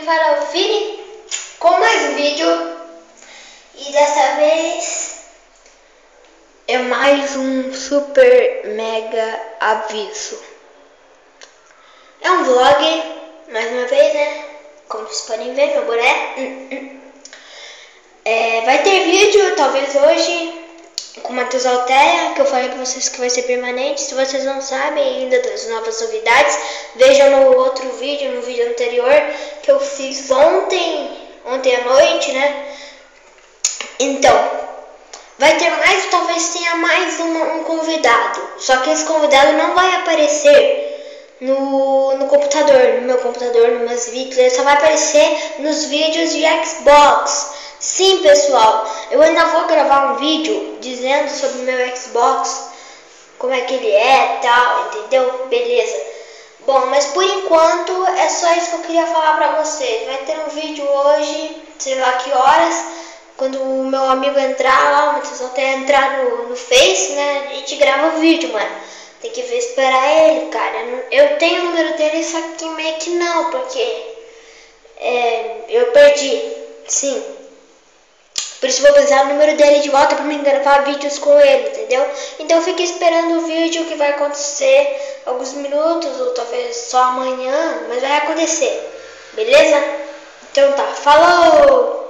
para o Vini com mais um vídeo. E dessa vez é mais um super mega aviso. É um vlog, mais uma vez, né? Como vocês podem ver, meu boné. Vai ter vídeo, talvez hoje, com o Matheus Altera, que eu falei pra vocês que vai ser permanente. Se vocês não sabem ainda das novas novidades, vejam no outro vídeo, no vídeo anterior, que eu fiz ontem à noite, né? Então, vai ter mais, talvez tenha mais um convidado. Só que esse convidado não vai aparecer no computador, no meu computador, nos meus vídeos. Ele só vai aparecer nos vídeos de Xbox. Sim, pessoal, eu ainda vou gravar um vídeo dizendo sobre o meu Xbox, como é que ele é e tal, entendeu? Beleza. Bom, mas por enquanto é só isso que eu queria falar pra vocês. Vai ter um vídeo hoje, sei lá que horas, quando o meu amigo entrar lá, vocês vão ter entrar no Face, né? A gente grava o vídeo, mano. Tem que ver, esperar ele, cara. Eu tenho o número dele, só que meio que não, porque eu perdi, sim. Por isso vou precisar do número dele de volta para mim gravar vídeos com ele, entendeu? Então fique esperando o vídeo que vai acontecer alguns minutos, ou talvez só amanhã, mas vai acontecer, beleza? Então tá, falou!